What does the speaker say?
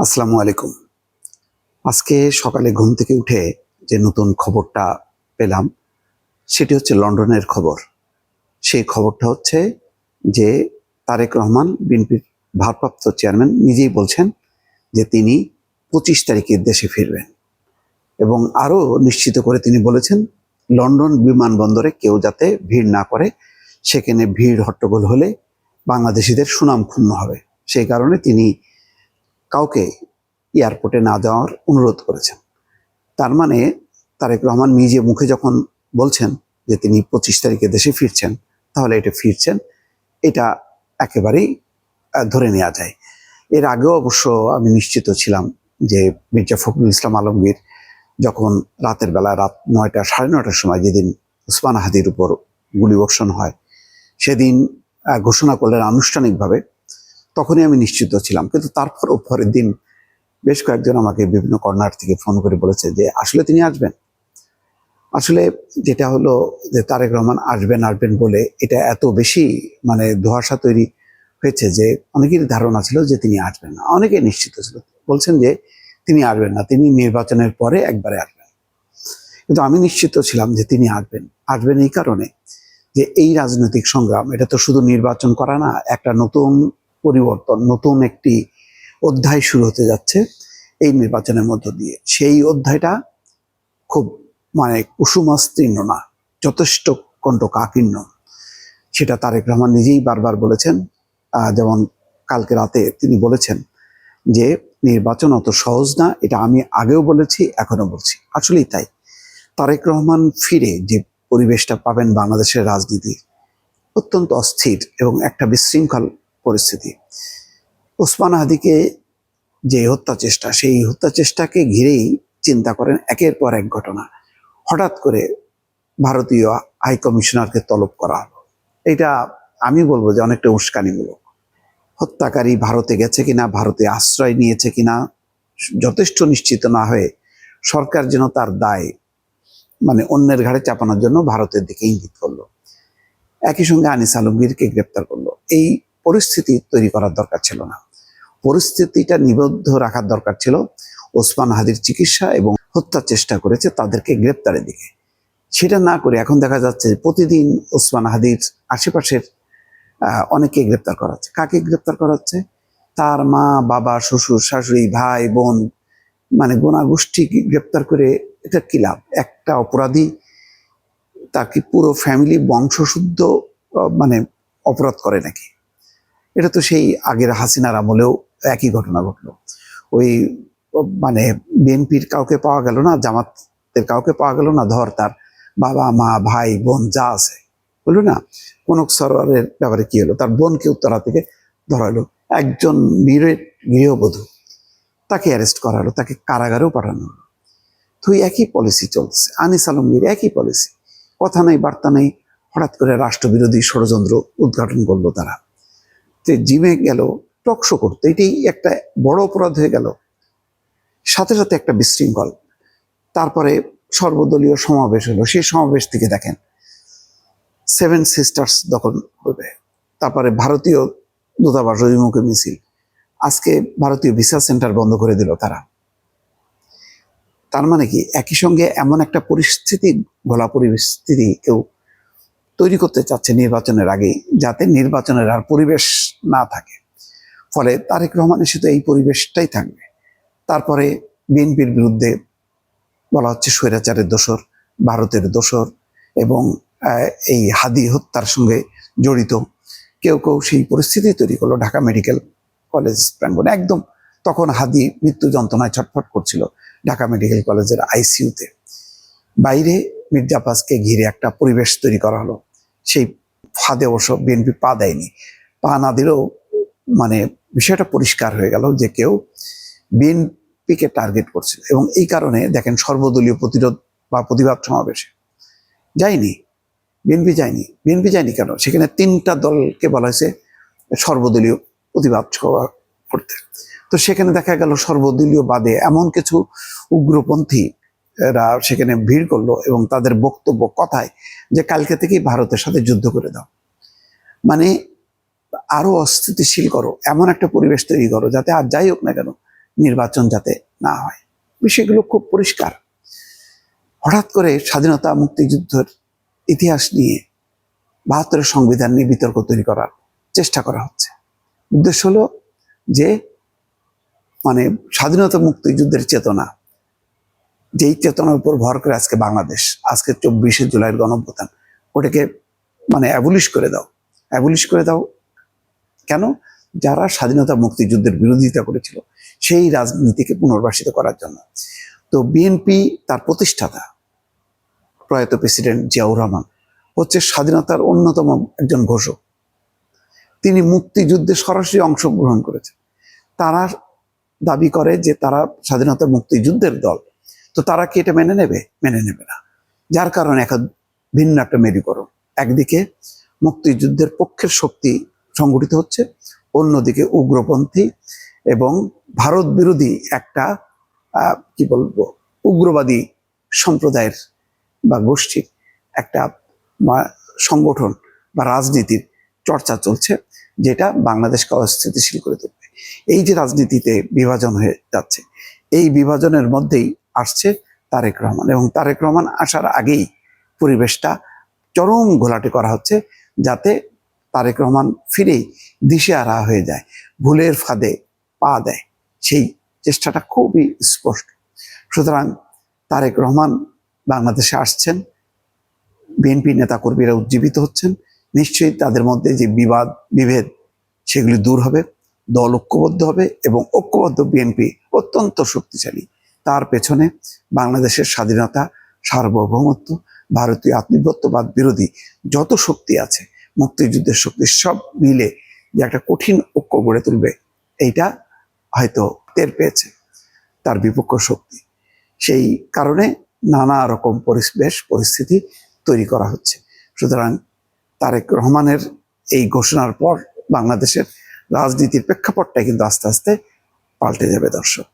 আসসালামু আলাইকুম। আজকে সকালে ঘুম থেকে উঠে যে নতুন খবরটা পেলাম সেটি হচ্ছে লন্ডনের খবর। সেই খবরটা হচ্ছে যে তারেক রহমান বিএনপির ভারপ্রাপ্ত চেয়ারম্যান নিজেই বলছেন যে তিনি ২৫ তারিখে দেশে ফিরবেন এবং আরও নিশ্চিত করে তিনি বলেছেন লন্ডন বিমানবন্দরে কেউ যাতে ভিড় না করে, সেখানে ভিড় হট্টগোল হলে বাংলাদেশিদের সুনাম ক্ষুণ্ণ হবে। সেই কারণে তিনি কাউকে এয়ারপোর্টে না যাওয়ার অনুরোধ করেছেন। তার মানে তারেক রহমান নিজে মুখে যখন বলছেন যে তিনি ২৫ তারিখে দেশে ফিরছেন, তাহলে এটা ফিরছেন, এটা একেবারেই ধরে নেওয়া যায়। এর আগেও অবশ্য আমি নিশ্চিত ছিলাম যে মির্জা ফখরুল ইসলাম আলমগীর যখন রাতের বেলা রাত ৯টা ৯:৩০ সময় যেদিন ওসমান হাদির উপর গুলিবর্ষণ হয় সেদিন ঘোষণা করলেন আনুষ্ঠানিকভাবে, তখনই আমি নিশ্চিত ছিলাম। কিন্তু তারপরও পরের দিন বেশ কয়েকজন আমাকে বিভিন্ন কর্নার থেকে ফোন করে বলেছে যে আসলে তিনি আসবেন। আসলে যেটা হলো যে তারেক রহমান আসবেন বলে এটা এত বেশি ধোঁয়াশা তৈরি হয়েছে যে অনেকেরই ধারণা ছিল যে তিনি আসবেন না, অনেকে নিশ্চিত ছিল, বলছেন যে তিনি আসবেন না, তিনি নির্বাচনের পরে একবারে আসবেন। কিন্তু আমি নিশ্চিত ছিলাম যে তিনি আসবেন এই কারণে যে এই রাজনৈতিক সংগ্রাম এটা তো শুধু নির্বাচন করা না, একটা নতুন পরিবর্তন, নতুন একটি অধ্যায় শুরু হতে যাচ্ছে এই নির্বাচনের মধ্য দিয়ে। সেই অধ্যায়টা খুব কুসুমাস্তীর্ণ না, যথেষ্ট কণ্ঠকাকীর্ণ। সেটা তারেক রহমান নিজেই বারবার বলেছেন। যেমন কালকে রাতে তিনি বলেছেন যে নির্বাচন অত সহজ না, এটা আমি আগেও বলেছি, এখনো বলছি। আসলেই তাই। তারেক রহমান ফিরে যে পরিবেশটা পাবেন বাংলাদেশের রাজনীতি অত্যন্ত অস্থির এবং একটা বিশৃঙ্খল পরিস্থিতি। ওসমান হাদিকে যে হত্যা চেষ্টা, সেই হত্যা চেষ্টাকে ঘিরেই চিন্তা করেন একের পর এক ঘটনা। হঠাৎ করে ভারতীয় হাই কমিশনারকে তলব করা হলো। এটা আমি বলবো যে অনেকটা উস্কানিমূলক। হত্যাকারী ভারতে গেছে কিনা, ভারতে আশ্রয় নিয়েছে কিনা যথেষ্ট নিশ্চিত না হয়ে সরকার যেন তার দায় অন্যের ঘাড়ে চাপানোর জন্য ভারতের দিকে ইঙ্গিত করলো। একই সঙ্গে আনিস আলমগীরকে গ্রেপ্তার করলো। এই পরিস্থিতি তৈরি করার দরকার ছিল না। পরিস্থিতিটা নিবদ্ধ রাখার দরকার ছিল ওসমান হাদির চিকিৎসা এবং হত্যার চেষ্টা করেছে তাদেরকে গ্রেপ্তারের দিকে। সেটা না করে এখন দেখা যাচ্ছে প্রতিদিন ওসমান হাদির আশেপাশের অনেকে গ্রেপ্তার করা হচ্ছে। কাকে গ্রেপ্তার করা হচ্ছে? তার মা, বাবা, শ্বশুর, শাশুড়ি, ভাই, বোন, গোনা গোষ্ঠী গ্রেপ্তার করে এটা কি লাভ? একটা অপরাধী তার কি পুরো ফ্যামিলি বংশশুদ্ধ অপরাধ করে নাকি? এটা তো সেই আগের হাসিনার আমলেও একই ঘটনা ঘটলো। ওই বিএনপির কাউকে পাওয়া গেল না, জামাতের কাউকে পাওয়া গেল না, ধর তার বাবা, মা, ভাই, বোন যা আছে, বললো না কনক সরোয়ারের ব্যাপারে কি হলো? তার বোনকে উত্তরা থেকে ধরা হলো, একজন নিরেট গৃহবধূ, তাকে অ্যারেস্ট করা হলো, তাকে কারাগারেও পাঠানো হলো। তো একই পলিসি চলছে। আনিস আলমগীর একই পলিসি, কথা নাই বার্তা নেই, হঠাৎ করে রাষ্ট্রবিরোধী ষড়যন্ত্র উদ্ঘাটন করলো তারা। যে জিমে গেল টকশো করতে, এটাই একটা বড় অপরাধ হয়ে গেল। সাথে সাথে একটা বিশৃঙ্খল। তারপরে সর্বদলীয় সমাবেশ হলো, সেই সমাবেশ থেকে দেখেন 7 সিস্টার্স দখল করবে। তারপরে ভারতীয় দূতাবাস অভিমুখে মিছিল। আজকে ভারতীয় ভিসা সেন্টার বন্ধ করে দিল তারা। তার মানে কি একই সঙ্গে এমন একটা পরিস্থিতি, ঘোলা পরিস্থিতি কেউ তৈরি করতে চাচ্ছে নির্বাচনের আগে, যাতে নির্বাচনের আর পরিবেশ না থাকে। ফলে তারেক রহমানের সাথে এই পরিবেশটাই থাকবে। তারপরে বিএনপির বিরুদ্ধে বলা হচ্ছে স্বৈরাচারের দোসর, ভারতের দোসর এবং এই হাদি হত্যার সঙ্গে জড়িত। কেউ কেউ সেই পরিস্থিতি তৈরি করলো ঢাকা মেডিকেল কলেজ প্রাঙ্গণে। একদম তখন হাদি মৃত্যু যন্ত্রণায় ছটফট করছিল ঢাকা মেডিকেল কলেজের আইসিইউতে। বাইরে মির্জা আব্বাসকে ঘিরে একটা পরিবেশ তৈরি করা হলো। সেই ফাঁদে অবশ্য বিএনপি পা দেয়নি। পা না দিলেও বিষয়টা পরিষ্কার হয়ে গেল যে কেউ বিএনপিকে টার্গেট করছিল। এবং এই কারণে দেখেন সর্বদলীয় প্রতিরোধ বা প্রতিবাদ সমাবেশে যায়নি বিএনপি, যায়নি কেন? সেখানে 3টা দলকে বলা হয়েছে সর্বদলীয় প্রতিবাদ সভা করতে। তো সেখানে দেখা গেল সর্বদলীয় বাদে এমন কিছু উগ্রপন্থী এরা সেখানে ভিড় করলো এবং তাদের বক্তব্য কথায় যে কালকে থেকেই ভারতের সাথে যুদ্ধ করে দাও, আরো অস্থিতিশীল করো, এমন একটা পরিবেশ তৈরি করো যাতে আর যাই হোক না কেন নির্বাচন যাতে না হয়, বিষয়গুলো খুব পরিষ্কার। হঠাৎ করে স্বাধীনতা মুক্তিযুদ্ধের ইতিহাস নিয়ে ৭২ সংবিধান নিয়ে বিতর্ক তৈরি করার চেষ্টা করা হচ্ছে। উদ্দেশ্য হলো যে মানে স্বাধীনতা মুক্তিযুদ্ধের চেতনা, যেই চেতনার উপর ভর করে আজকে বাংলাদেশ, আজকে ২৪শে জুলাইয়ের গণঅভ্যুত্থান, ওটাকে মানে অ্যাবলিশ করে দাও। অ্যাবলিশ করে দাও কেন? যারা স্বাধীনতা মুক্তিযুদ্ধের বিরোধিতা করেছিল সেই রাজনীতিকে পুনর্বাসিত করার জন্য। তো বিএনপি তার প্রতিষ্ঠাতা প্রয়াত প্রেসিডেন্ট জিয়াউর রহমান হচ্ছে স্বাধীনতার অন্যতম একজন ঘোষক। তিনি মুক্তিযুদ্ধে সরাসরি অংশগ্রহণ করেছেন। তারা দাবি করে যে তারা স্বাধীনতা মুক্তিযুদ্ধের দল, তো তারা কি এটা মেনে নেবে? মেনে নেবে না। যার কারণে ভিন্ন একটা মেরুকরণ, একদিকে মুক্তিযুদ্ধের পক্ষের শক্তি সংগঠিত হচ্ছে, অন্যদিকে উগ্রপন্থী এবং ভারত বিরোধী একটা কি বলবো উগ্রবাদী সম্প্রদায়ের বা গোষ্ঠীর একটা সংগঠন বা রাজনীতির চর্চা চলছে, যেটা বাংলাদেশকে অস্থিতিশীল করে তুলবে। এই যে রাজনীতিতে বিভাজন হয়ে যাচ্ছে, এই বিভাজনের মধ্যেই আসছে তারেক রহমান, এবং তারেক রহমান আসার আগেই পরিবেশটা চরম ঘোলাটে করা হচ্ছে, যাতে তারেক রহমান ফিরেই দিশেহারা হয়ে যায়, ভুলের ফাঁদে পা দেয়। সেই চেষ্টাটা খুবই স্পষ্ট। সুতরাং তারেক রহমান বাংলাদেশে আসছেন, বিএনপি নেতাকর্মীরা উজ্জীবিত হচ্ছেন, নিশ্চয়ই তাদের মধ্যে যে বিভেদ সেগুলি দূর হবে, দল ঐক্যবদ্ধ হবে, এবং ঐক্যবদ্ধ বিএনপি অত্যন্ত শক্তিশালী। তার পেছনে বাংলাদেশের স্বাধীনতা, সার্বভৌমত্ব, ভারতীয় আধিপত্যবাদ বিরোধী যত শক্তি আছে, মুক্তিযুদ্ধের শক্তি, সব মিলে যে একটা কঠিন ঐক্য গড়ে তুলবে, এইটা হয়তো টের পেয়েছে তার বিপক্ষ শক্তি। সেই কারণে নানা রকম পরিস্থিতি তৈরি করা হচ্ছে। সুতরাং তারেক রহমানের এই ঘোষণার পর বাংলাদেশের রাজনীতির প্রেক্ষাপটটা কিন্তু আস্তে আস্তে পাল্টে যাবে দর্শক।